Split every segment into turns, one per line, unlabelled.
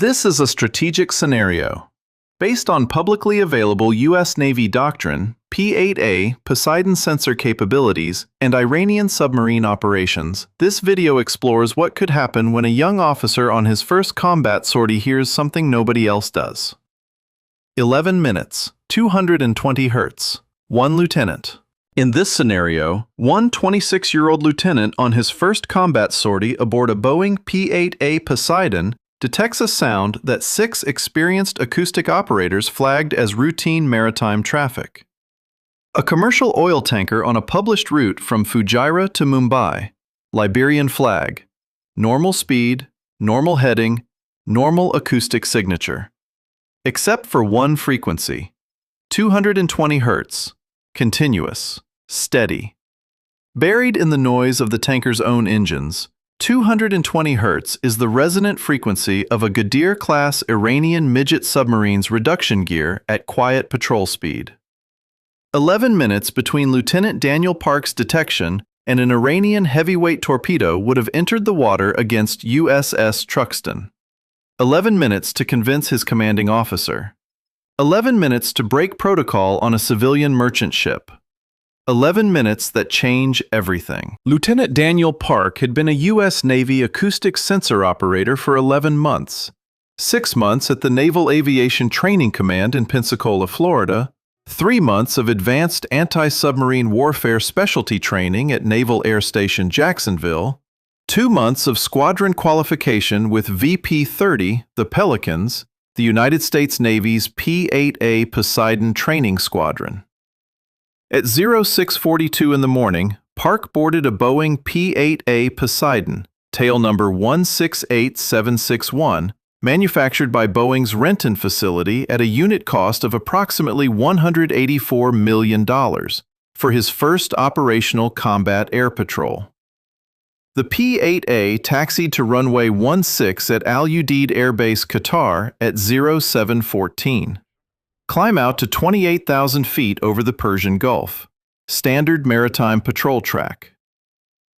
This is a strategic scenario. Based on publicly available U.S. Navy doctrine, P-8A Poseidon sensor capabilities, and Iranian submarine operations, this video explores what could happen when a young officer on his first combat sortie hears something nobody else does. 11 minutes, 220 hertz, 1 lieutenant. In this scenario, one 26-year-old lieutenant on his first combat sortie aboard a Boeing P-8A Poseidon detects a sound that 6 experienced acoustic operators flagged as routine maritime traffic. A commercial oil tanker on a published route from Fujairah to Mumbai, Liberian-flagged, normal speed, normal heading, normal acoustic signature. Except for one frequency, 220 hertz, continuous, steady. Buried in the noise of the tanker's own engines, 220 hertz is the resonant frequency of a Ghadir-class Iranian midget submarine's reduction gear at quiet patrol speed. 11 minutes between Lieutenant Daniel Park's detection and an Iranian heavyweight torpedo would have entered the water against USS Truxtun. 11 minutes to convince his commanding officer. 11 minutes to break protocol on a civilian merchant ship. 11 minutes that change everything. Lieutenant Daniel Park had been a U.S. Navy acoustic sensor operator for 11 months, 6 months at the Naval Aviation Training Command in Pensacola, Florida, 3 months of advanced anti-submarine warfare specialty training at Naval Air Station Jacksonville, 2 months of squadron qualification with VP-30, the Pelicans, the United States Navy's P-8A Poseidon training squadron. At 0642 in the morning, Park boarded a Boeing P-8A Poseidon, tail number 168761, manufactured by Boeing's Renton facility at a unit cost of approximately $184 million for his first operational combat air patrol. The P-8A taxied to runway 16 at Al Udeid Air Base, Qatar at 0714. Climb out to 28,000 feet over the Persian Gulf. Standard maritime patrol track.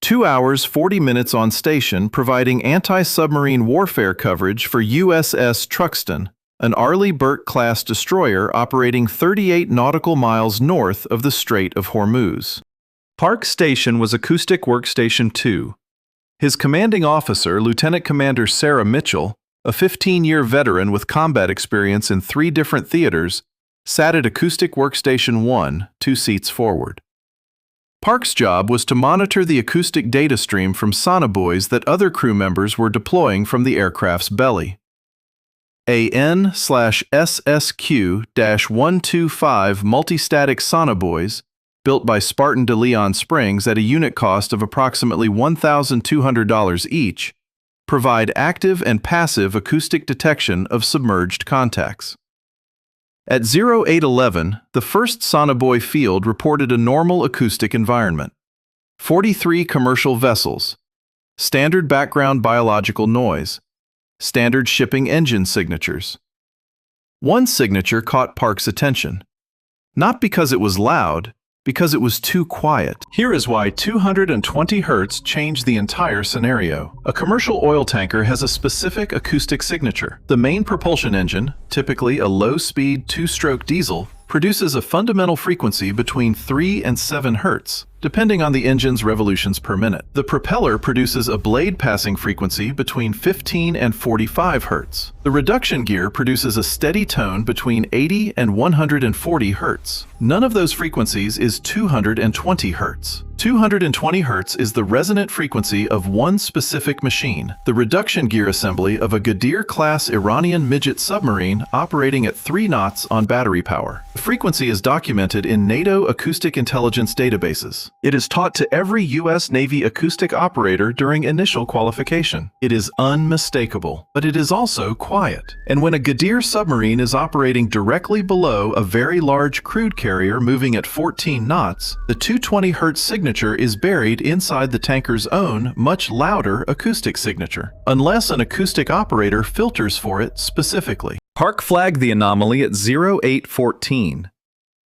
2 hours 40 minutes on station providing anti-submarine warfare coverage for USS Truxtun, an Arleigh Burke-class destroyer operating 38 nautical miles north of the Strait of Hormuz. Park's station was Acoustic Workstation 2. His commanding officer, Lieutenant Commander Sarah Mitchell, a 15-year veteran with combat experience in 3 different theaters, sat at Acoustic Workstation 1, 2 seats forward. Park's job was to monitor the acoustic data stream from sonobuoys that other crew members were deploying from the aircraft's belly. A N/SSQ-125 multistatic sonobuoys, built by Spartan de Leon Springs at a unit cost of approximately $1,200 each, provide active and passive acoustic detection of submerged contacts. At 0811, the first sonobuoy field reported a normal acoustic environment. 43 commercial vessels. Standard background biological noise. Standard shipping engine signatures. One signature caught Park's attention. Not because it was loud, because it was too quiet. Here is why 220 hertz changed the entire scenario. A commercial oil tanker has a specific acoustic signature. The main propulsion engine, typically a low-speed 2-stroke diesel, produces a fundamental frequency between 3 and 7 hertz, depending on the engine's revolutions per minute. The propeller produces a blade passing frequency between 15 and 45 hertz. The reduction gear produces a steady tone between 80 and 140 hertz. None of those frequencies is 220 hertz. 220 hertz is the resonant frequency of one specific machine, the reduction gear assembly of a Ghadir-class Iranian midget submarine operating at 3 knots on battery power. The frequency is documented in NATO acoustic intelligence databases. It is taught to every U.S. Navy acoustic operator during initial qualification. It is unmistakable, but it is also quiet. And when a Ghadir submarine is operating directly below a very large crude carrier moving at 14 knots, the 220 hertz signature is buried inside the tanker's own, much louder acoustic signature, unless an acoustic operator filters for it specifically. Park flagged the anomaly at 0814.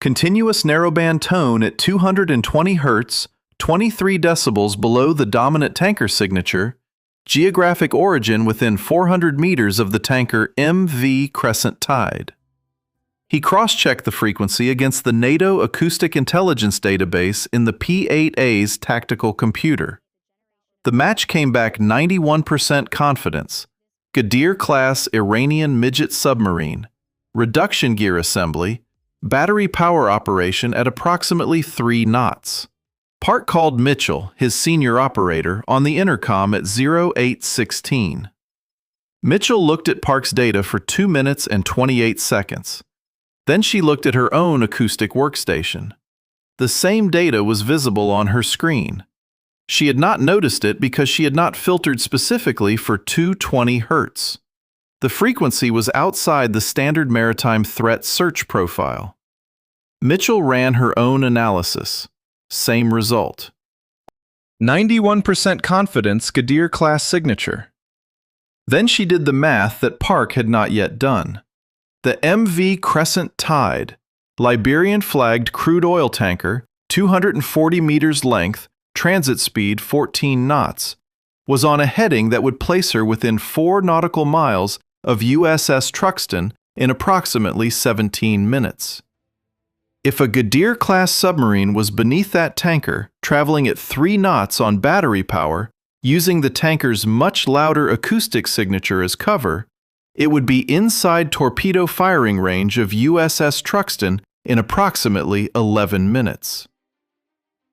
Continuous narrowband tone at 220 hertz, 23 decibels below the dominant tanker signature, Geographic origin within 400 meters of the tanker MV Crescent Tide. He cross-checked the frequency against the NATO Acoustic Intelligence Database in the P-8A's tactical computer. The match came back 91% confidence. Ghadir-class Iranian midget submarine, reduction gear assembly, battery power operation at approximately 3 knots. Park called Mitchell, his senior operator, on the intercom at 0816. Mitchell looked at Park's data for 2 minutes and 28 seconds. Then she looked at her own acoustic workstation. The same data was visible on her screen. She had not noticed it because she had not filtered specifically for 220 hertz. The frequency was outside the standard maritime threat search profile. Mitchell ran her own analysis. Same result. 91% confidence Ghadir-class signature. Then she did the math that Park had not yet done. The MV Crescent Tide, Liberian-flagged crude oil tanker, 240 meters length, transit speed 14 knots, was on a heading that would place her within 4 nautical miles of USS Truxtun in approximately 17 minutes. If a Ghadir-class submarine was beneath that tanker, traveling at 3 knots on battery power, using the tanker's much louder acoustic signature as cover, it would be inside torpedo firing range of USS Truxtun in approximately 11 minutes.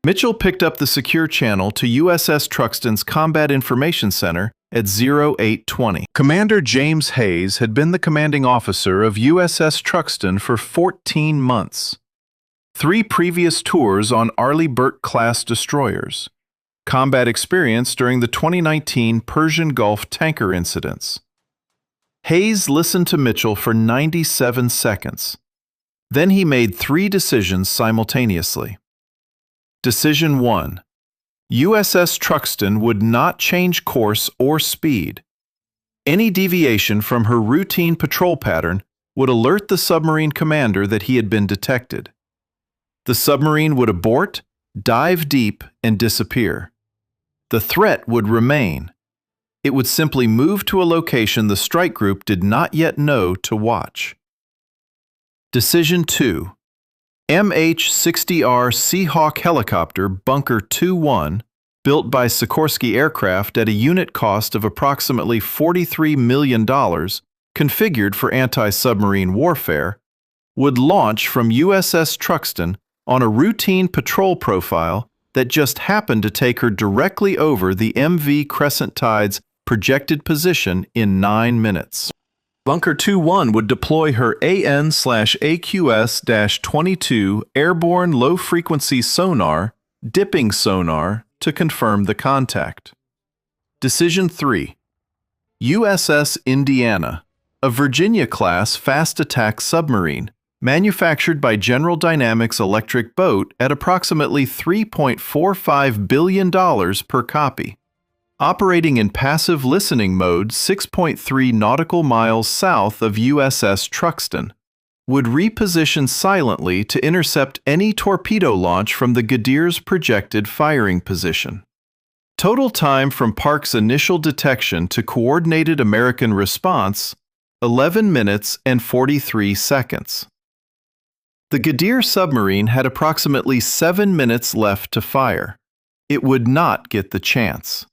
Mitchell picked up the secure channel to USS Truxtun's Combat Information Center at 0820. Commander James Hayes had been the commanding officer of USS Truxtun for 14 months. 3 previous tours on Arleigh Burke-class destroyers. Combat experience during the 2019 Persian Gulf tanker incidents. Hayes listened to Mitchell for 97 seconds. Then he made 3 decisions simultaneously. Decision 1. USS Truxtun would not change course or speed. Any deviation from her routine patrol pattern would alert the submarine commander that he had been detected. The submarine would abort, dive deep, and disappear. The threat would remain. It would simply move to a location the strike group did not yet know to watch. Decision 2. MH-60R Seahawk helicopter Bunker 2-1, built by Sikorsky Aircraft at a unit cost of approximately $43 million, configured for anti-submarine warfare, would launch from USS Truxtun on a routine patrol profile that just happened to take her directly over the MV Crescent Tide's projected position in 9 minutes. Bunker 2-1 would deploy her AN/AQS-22 airborne low-frequency sonar, dipping sonar, to confirm the contact. Decision 3. USS Indiana, a Virginia-class fast-attack submarine, manufactured by General Dynamics Electric Boat at approximately $3.45 billion per copy. Operating in passive listening mode 6.3 nautical miles south of USS Truxtun, would reposition silently to intercept any torpedo launch from the Ghadir's projected firing position. Total time from Park's initial detection to coordinated American response, 11 minutes and 43 seconds. The Ghadir submarine had approximately 7 minutes left to fire. It would not get the chance.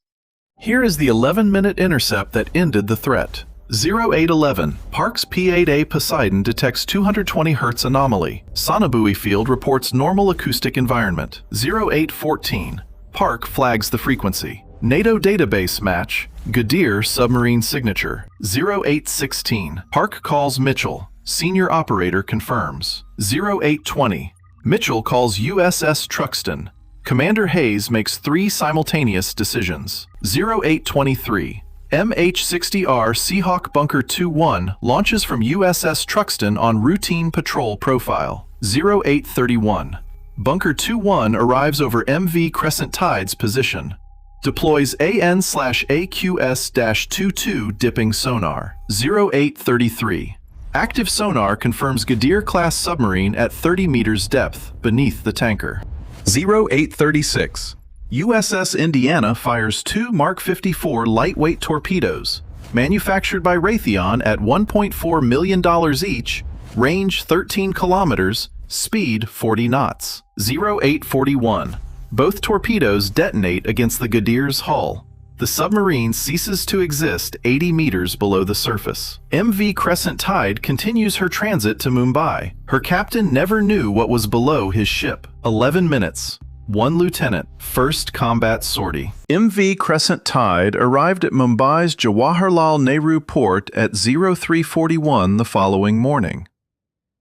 Here is the 11-minute intercept that ended the threat. 0811, Park's P-8A Poseidon detects 220 Hz anomaly. Sonobuoy field reports normal acoustic environment. 0814, Park flags the frequency. NATO database match, Ghadir submarine signature. 0816, Park calls Mitchell. Senior operator confirms. 0820, Mitchell calls USS Truxtun. Commander Hayes makes 3 simultaneous decisions. 0823, MH-60R Seahawk Bunker 2-1 launches from USS Truxtun on routine patrol profile. 0831, Bunker 2-1 arrives over MV Crescent Tide's position. Deploys AN/AQS-22 dipping sonar. 0833, active sonar confirms Ghadir-class submarine at 30 meters depth beneath the tanker. 0836, USS Indiana fires two Mark 54 lightweight torpedoes, manufactured by Raytheon at $1.4 million each, range 13 kilometers, speed 40 knots. 0841. Both torpedoes detonate against the Ghadir's hull. The submarine ceases to exist 80 meters below the surface. MV Crescent Tide continues her transit to Mumbai. Her captain never knew what was below his ship. 11 minutes. 1 lieutenant. First combat sortie. MV Crescent Tide arrived at Mumbai's Jawaharlal Nehru port at 0341 the following morning.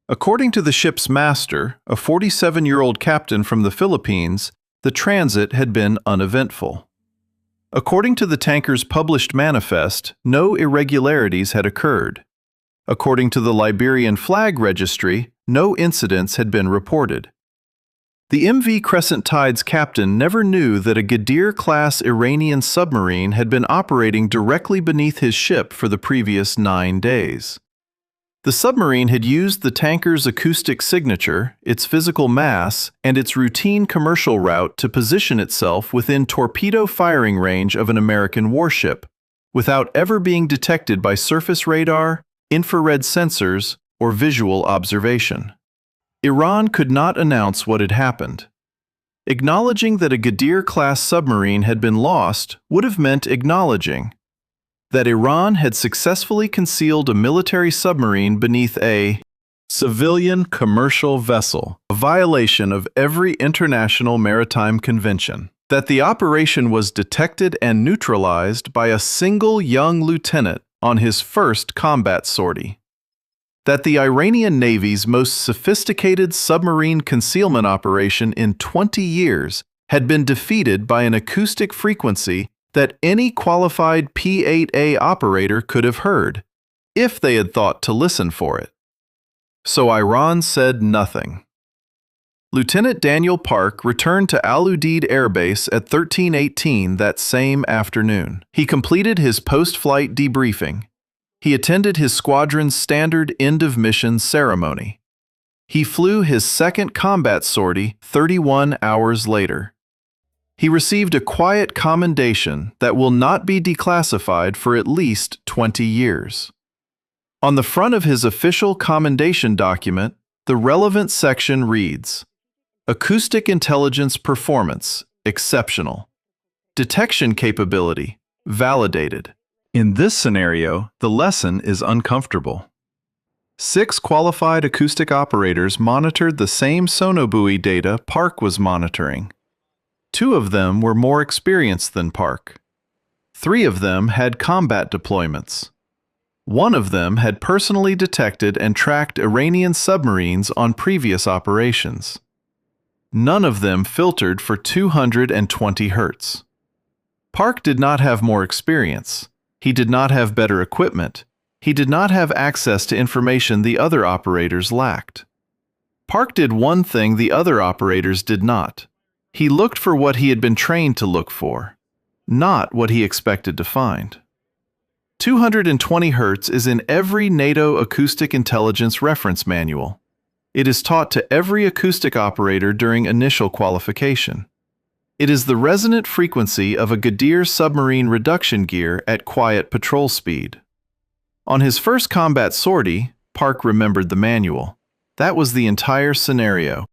According to the ship's master, a 47-year-old captain from the Philippines, the transit had been uneventful. According to the tanker's published manifest, no irregularities had occurred. According to the Liberian-flagged registry, no incidents had been reported. The MV Crescent Tide's captain never knew that a Ghadir-class Iranian submarine had been operating directly beneath his ship for the previous 9 days. The submarine had used the tanker's acoustic signature, its physical mass, and its routine commercial route to position itself within torpedo firing range of an American warship, without ever being detected by surface radar, infrared sensors, or visual observation. Iran could not announce what had happened. Acknowledging that a Ghadir-class submarine had been lost would have meant acknowledging that Iran had successfully concealed a military submarine beneath a civilian commercial vessel, a violation of every international maritime convention, that the operation was detected and neutralized by a single young lieutenant on his first combat sortie, that the Iranian Navy's most sophisticated submarine concealment operation in 20 years had been defeated by an acoustic frequency that any qualified P-8A operator could have heard, if they had thought to listen for it. So Iran said nothing. Lieutenant Daniel Park returned to Udeid Air Base at 13:18 that same afternoon. He completed his post-flight debriefing. He attended his squadron's standard end-of-mission ceremony. He flew his second combat sortie 31 hours later. He received a quiet commendation that will not be declassified for at least 20 years. On the front of his official commendation document, the relevant section reads, "Acoustic intelligence performance, exceptional. Detection capability, validated." In this scenario, the lesson is uncomfortable. 6 qualified acoustic operators monitored the same sonobuoy data Park was monitoring. 2 of them were more experienced than Park. 3 of them had combat deployments. 1 of them had personally detected and tracked Iranian submarines on previous operations. None of them filtered for 220 hertz. Park did not have more experience. He did not have better equipment. He did not have access to information the other operators lacked. Park did one thing the other operators did not. He looked for what he had been trained to look for, not what he expected to find. 220 hertz is in every NATO acoustic intelligence reference manual. It is taught to every acoustic operator during initial qualification. It is the resonant frequency of a Ghadir submarine reduction gear at quiet patrol speed. On his first combat sortie, Park remembered the manual. That was the entire scenario.